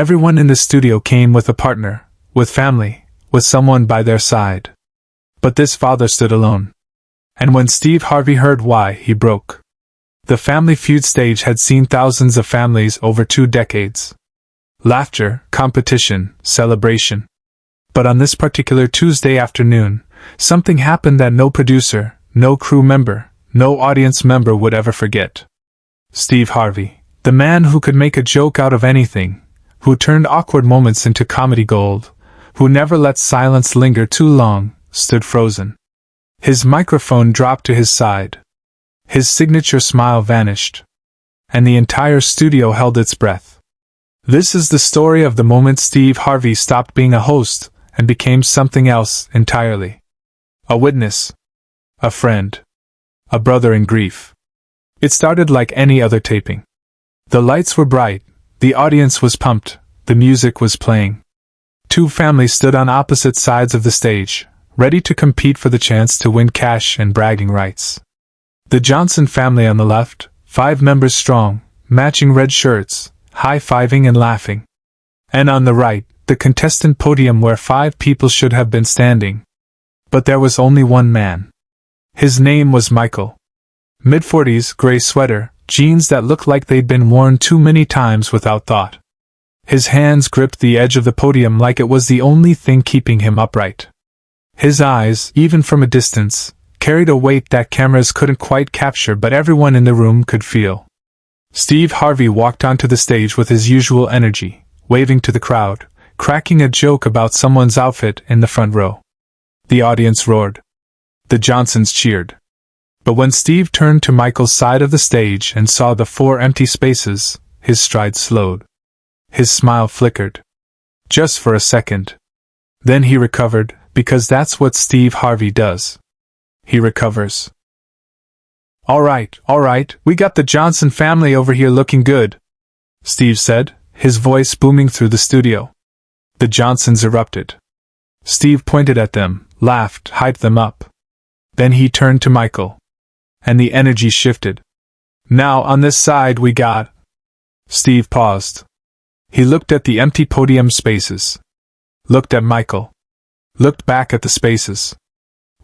Everyone in the studio came with a partner, with family, with someone by their side. But this father stood alone. And when Steve Harvey heard why, he broke. The Family Feud stage had seen thousands of families over 2 decades. Laughter, competition, celebration. But on this particular Tuesday afternoon, something happened that no producer, no crew member, no audience member would ever forget. Steve Harvey, the man who could make a joke out of anything, who turned awkward moments into comedy gold, who never let silence linger too long, stood frozen. His microphone dropped to his side. His signature smile vanished. And the entire studio held its breath. This is the story of the moment Steve Harvey stopped being a host and became something else entirely. A witness. A friend. A brother in grief. It started like any other taping. The lights were bright, the audience was pumped, the music was playing. 2 families stood on opposite sides of the stage, ready to compete for the chance to win cash and bragging rights. The Johnson family on the left, 5 members strong, matching red shirts, high-fiving and laughing. And on the right, the contestant podium where 5 people should have been standing. But there was only one man. His name was Michael. Mid-40s, gray sweater, jeans that looked like they'd been worn too many times without thought. His hands gripped the edge of the podium like it was the only thing keeping him upright. His eyes, even from a distance, carried a weight that cameras couldn't quite capture but everyone in the room could feel. Steve Harvey walked onto the stage with his usual energy, waving to the crowd, cracking a joke about someone's outfit in the front row. The audience roared. The Johnsons cheered. But when Steve turned to Michael's side of the stage and saw the 4 empty spaces, his stride slowed. His smile flickered. Just for a second. Then he recovered, because that's what Steve Harvey does. He recovers. All right, we got the Johnson family over here looking good, Steve said, his voice booming through the studio. The Johnsons erupted. Steve pointed at them, laughed, hyped them up. Then he turned to Michael. And the energy shifted. Now on this side we got... Steve paused. He looked at the empty podium spaces. Looked at Michael. Looked back at the spaces.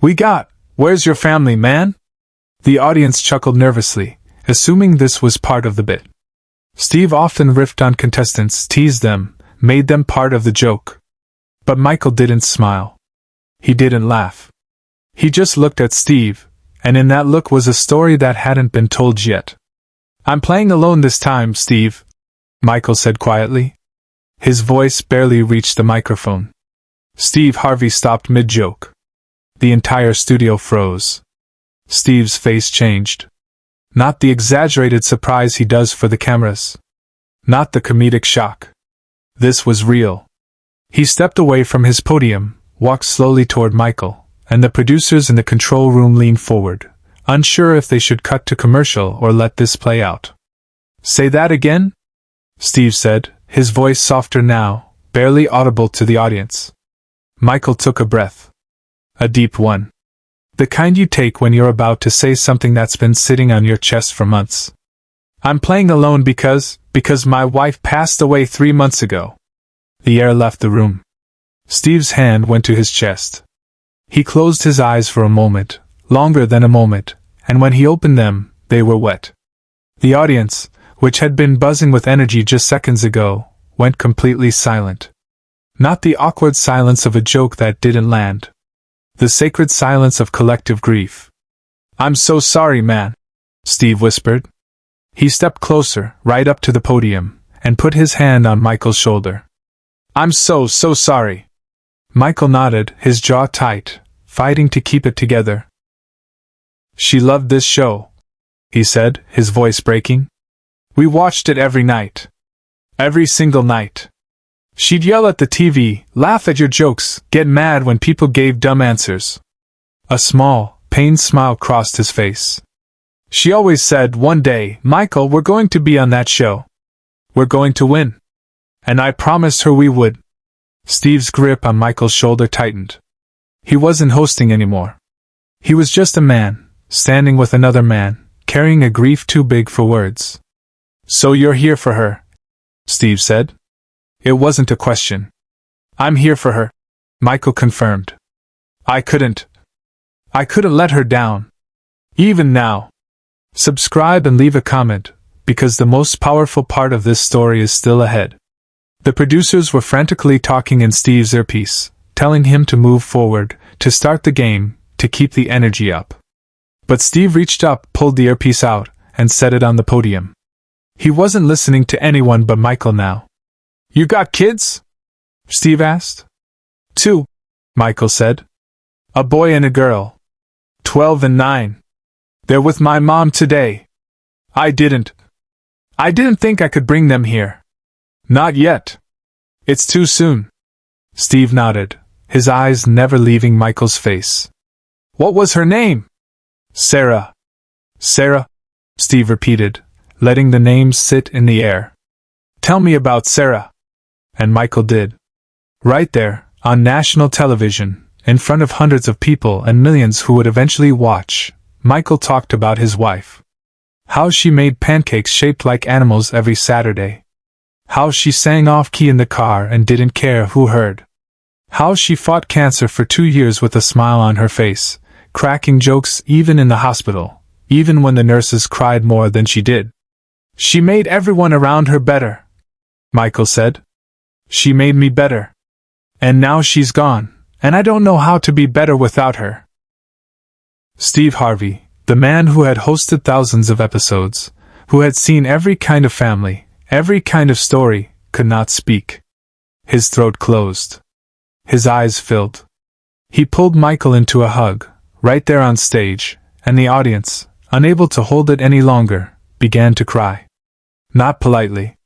We got... Where's your family, man? The audience chuckled nervously, assuming this was part of the bit. Steve often riffed on contestants, teased them, made them part of the joke. But Michael didn't smile. He didn't laugh. He just looked at Steve, and in that look was a story that hadn't been told yet. I'm playing alone this time, Steve, Michael said quietly. His voice barely reached the microphone. Steve Harvey stopped mid-joke. The entire studio froze. Steve's face changed. Not the exaggerated surprise he does for the cameras. Not the comedic shock. This was real. He stepped away from his podium, walked slowly toward Michael, and the producers in the control room leaned forward, unsure if they should cut to commercial or let this play out. Say that again? Steve said, his voice softer now, barely audible to the audience. Michael took a breath. A deep one. The kind you take when you're about to say something that's been sitting on your chest for months. I'm playing alone because my wife passed away 3 months ago. The air left the room. Steve's hand went to his chest. He closed his eyes for a moment, longer than a moment, and when he opened them, they were wet. The audience, which had been buzzing with energy just seconds ago, went completely silent. Not the awkward silence of a joke that didn't land. The sacred silence of collective grief. I'm so sorry, man, Steve whispered. He stepped closer, right up to the podium, and put his hand on Michael's shoulder. I'm so sorry. Michael nodded, his jaw tight, fighting to keep it together. She loved this show, he said, his voice breaking. We watched it every night. Every single night. She'd yell at the TV, laugh at your jokes, get mad when people gave dumb answers. A small, pained smile crossed his face. She always said, one day, Michael, we're going to be on that show. We're going to win. And I promised her we would. Steve's grip on Michael's shoulder tightened. He wasn't hosting anymore. He was just a man, standing with another man, carrying a grief too big for words. So you're here for her, Steve said. It wasn't a question. I'm here for her, Michael confirmed. I couldn't let her down. Even now. Subscribe and leave a comment, because the most powerful part of this story is still ahead. The producers were frantically talking in Steve's earpiece, telling him to move forward, to start the game, to keep the energy up. But Steve reached up, pulled the earpiece out, and set it on the podium. He wasn't listening to anyone but Michael now. You got kids? Steve asked. 2, Michael said. A boy and a girl. 12 and 9. They're with my mom today. I didn't think I could bring them here. Not yet. It's too soon. Steve nodded, his eyes never leaving Michael's face. What was her name? Sarah. Sarah, Steve repeated, letting the name sit in the air. Tell me about Sarah. And Michael did. Right there, on national television, in front of hundreds of people and millions who would eventually watch, Michael talked about his wife. How she made pancakes shaped like animals every Saturday. How she sang off-key in the car and didn't care who heard. How she fought cancer for 2 years with a smile on her face, cracking jokes even in the hospital, even when the nurses cried more than she did. She made everyone around her better, Michael said. She made me better. And now she's gone, and I don't know how to be better without her. Steve Harvey, the man who had hosted thousands of episodes, who had seen every kind of family, every kind of story, could not speak. His throat closed. His eyes filled. He pulled Michael into a hug, right there on stage, and the audience, unable to hold it any longer, began to cry. Not politely.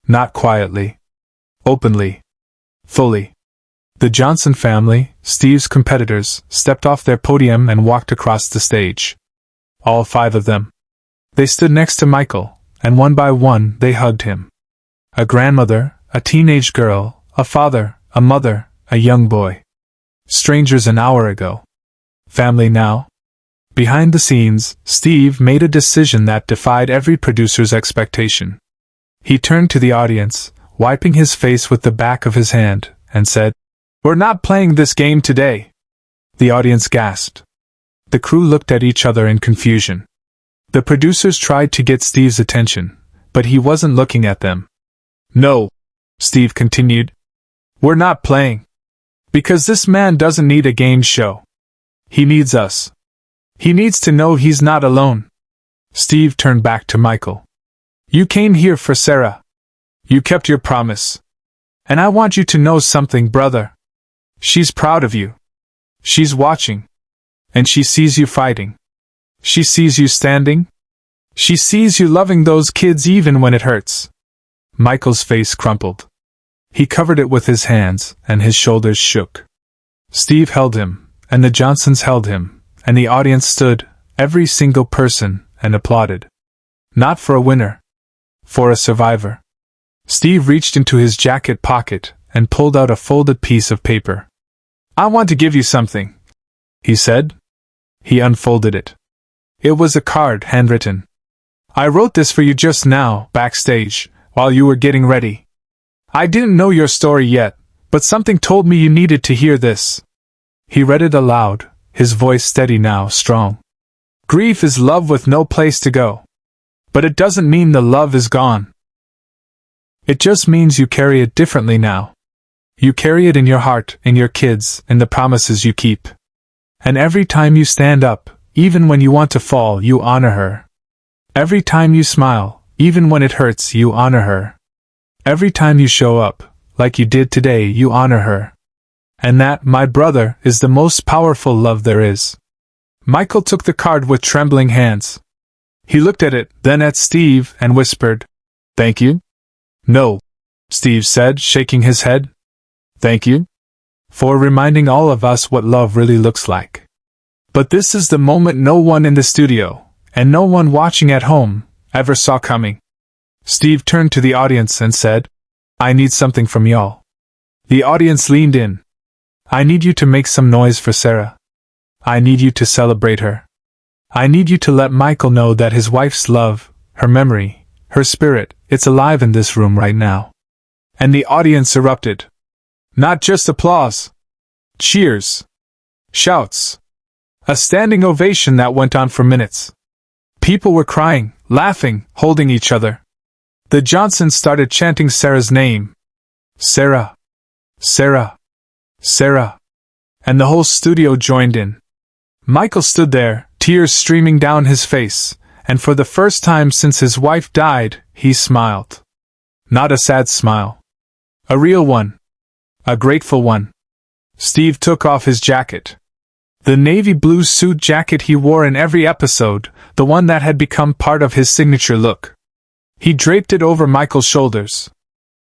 Not quietly. Openly. Fully. The Johnson family, Steve's competitors, stepped off their podium and walked across the stage. All 5 of them. They stood next to Michael, and one by one they hugged him. A grandmother, a teenage girl, a father, a mother, a young boy. Strangers an hour ago. Family now. Behind the scenes, Steve made a decision that defied every producer's expectation. He turned to the audience, wiping his face with the back of his hand, and said, "We're not playing this game today." The audience gasped. The crew looked at each other in confusion. The producers tried to get Steve's attention, but he wasn't looking at them. "No," Steve continued. "We're not playing. Because this man doesn't need a game show. He needs us. He needs to know he's not alone." Steve turned back to Michael. "You came here for Sarah. You kept your promise. And I want you to know something, brother. She's proud of you. She's watching. And she sees you fighting. She sees you standing. She sees you loving those kids even when it hurts." Michael's face crumpled. He covered it with his hands, and his shoulders shook. Steve held him, and the Johnsons held him, and the audience stood, every single person, and applauded. Not for a winner. For a survivor. Steve reached into his jacket pocket and pulled out a folded piece of paper. "I want to give you something," he said. He unfolded it. It was a card, handwritten. "I wrote this for you just now, backstage, while you were getting ready. I didn't know your story yet, but something told me you needed to hear this." He read it aloud, his voice steady now, strong. "Grief is love with no place to go. But it doesn't mean the love is gone. It just means you carry it differently now. You carry it in your heart, in your kids, in the promises you keep. And every time you stand up, even when you want to fall, you honor her. Every time you smile, even when it hurts, you honor her. Every time you show up, like you did today, you honor her. And that, my brother, is the most powerful love there is." Michael took the card with trembling hands. He looked at it, then at Steve, and whispered, "Thank you?" "No," Steve said, shaking his head. "Thank you for reminding all of us what love really looks like. But this is the moment no one in the studio, and no one watching at home, ever saw coming." Steve turned to the audience and said, "I need something from y'all." The audience leaned in. "I need you to make some noise for Sarah. I need you to celebrate her. I need you to let Michael know that his wife's love, her memory, her spirit, it's alive in this room right now. And the audience erupted. Not just applause. Cheers. Shouts. A standing ovation that went on for minutes. People were crying, laughing, holding each other. The Johnsons started chanting Sarah's name. Sarah. Sarah. Sarah. And the whole studio joined in. Michael stood there, tears streaming down his face, and for the first time since his wife died, he smiled. Not a sad smile. A real one. A grateful one. Steve took off his jacket. The navy blue suit jacket he wore in every episode, the one that had become part of his signature look. He draped it over Michael's shoulders.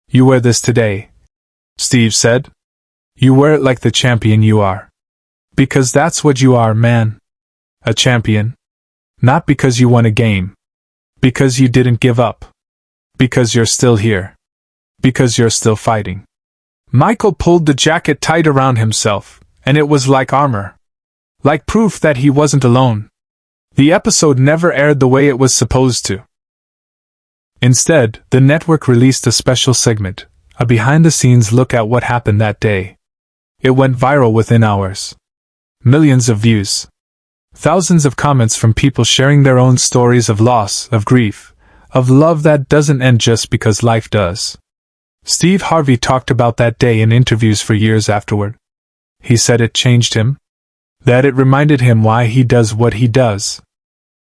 You wear this today, Steve said. You wear it like the champion you are. Because that's what you are, man. A champion. Not because you won a game. Because you didn't give up. Because you're still here. Because you're still fighting. Michael pulled the jacket tight around himself, and it was like armor. Like proof that he wasn't alone. The episode never aired the way it was supposed to. Instead, the network released a special segment, a behind-the-scenes look at what happened that day. It went viral within hours. Millions of views. Thousands of comments from people sharing their own stories of loss, of grief, of love that doesn't end just because life does. Steve Harvey talked about that day in interviews for years afterward. He said it changed him. That it reminded him why he does what he does.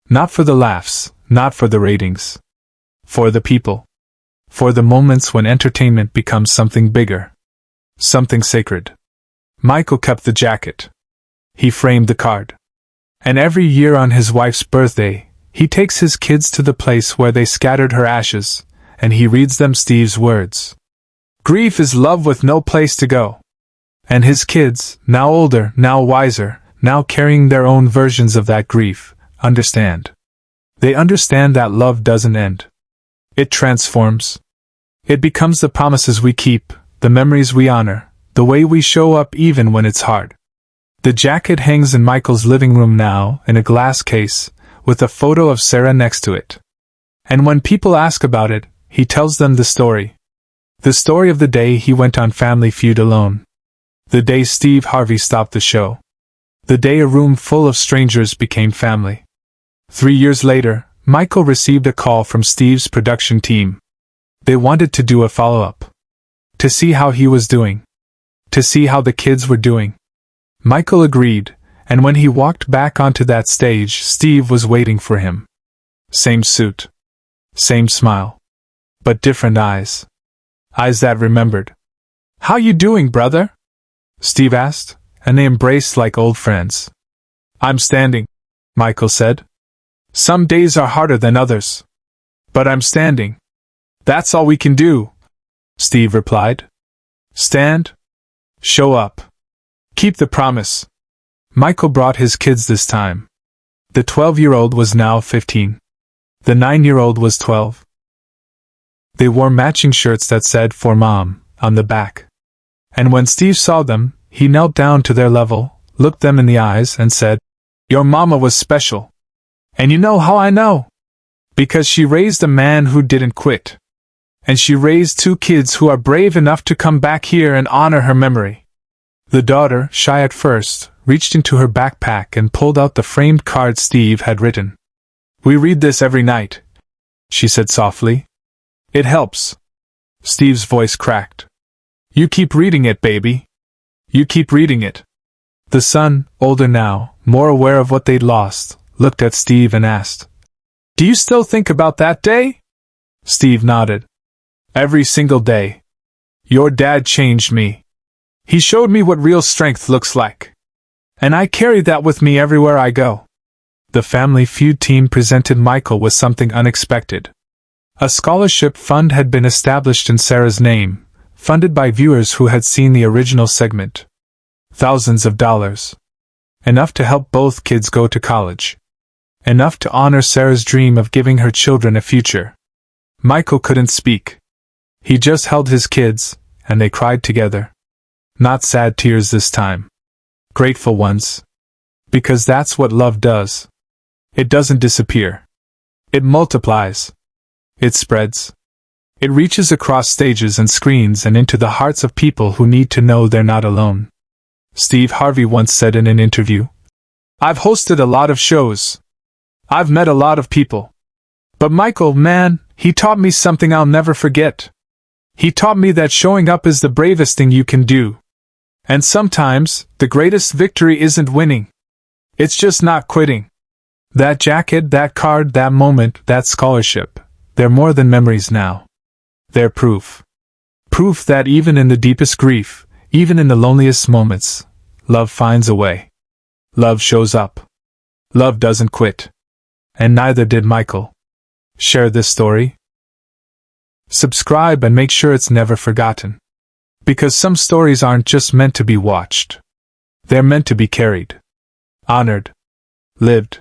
Not for the laughs, not for the ratings. For the people. For the moments when entertainment becomes something bigger. Something sacred. Michael kept the jacket. He framed the card. And every year on his wife's birthday, he takes his kids to the place where they scattered her ashes, and he reads them Steve's words. Grief is love with no place to go. And his kids, now older, now wiser, now carrying their own versions of that grief, understand. They understand that love doesn't end. It transforms. It becomes the promises we keep, the memories we honor, the way we show up even when it's hard. The jacket hangs in Michael's living room now, in a glass case, with a photo of Sarah next to it. And when people ask about it, he tells them the story. The story of the day he went on Family Feud alone. The day Steve Harvey stopped the show. The day a room full of strangers became family. 3 years later, Michael received a call from Steve's production team. They wanted to do a follow-up. To see how he was doing. To see how the kids were doing. Michael agreed, and when he walked back onto that stage, Steve was waiting for him. Same suit. Same smile. But different eyes. Eyes that remembered. How you doing, brother? Steve asked, and they embraced like old friends. I'm standing, Michael said. Some days are harder than others. But I'm standing. That's all we can do, Steve replied. Stand. Show up. Keep the promise. Michael brought his kids this time. The 12-year-old was now 15. The 9-year-old was 12. They wore matching shirts that said "For Mom" on the back. And when Steve saw them, he knelt down to their level, looked them in the eyes, and said, Your mama was special. And you know how I know? Because she raised a man who didn't quit. And she raised 2 kids who are brave enough to come back here and honor her memory. The daughter, shy at first, reached into her backpack and pulled out the framed card Steve had written. We read this every night, she said softly. It helps. Steve's voice cracked. You keep reading it, baby. You keep reading it. The son, older now, more aware of what they'd lost, looked at Steve and asked, Do you still think about that day? Steve nodded. Every single day. Your dad changed me. He showed me what real strength looks like. And I carry that with me everywhere I go. The Family Feud team presented Michael with something unexpected. A scholarship fund had been established in Sarah's name, funded by viewers who had seen the original segment. Thousands of dollars. Enough to help both kids go to college. Enough to honor Sarah's dream of giving her children a future. Michael couldn't speak. He just held his kids, and they cried together. Not sad tears this time. Grateful ones. Because that's what love does. It doesn't disappear. It multiplies. It spreads. It reaches across stages and screens and into the hearts of people who need to know they're not alone. Steve Harvey once said in an interview, "I've hosted a lot of shows. I've met a lot of people. But Michael, man, he taught me something I'll never forget. He taught me that showing up is the bravest thing you can do. And sometimes, the greatest victory isn't winning. It's just not quitting." That jacket, that card, that moment, that scholarship, they're more than memories now. They're proof. Proof that even in the deepest grief, even in the loneliest moments, love finds a way. Love shows up. Love doesn't quit. And neither did Michael. Share this story. Subscribe and make sure it's never forgotten. Because some stories aren't just meant to be watched. They're meant to be carried, honored, lived.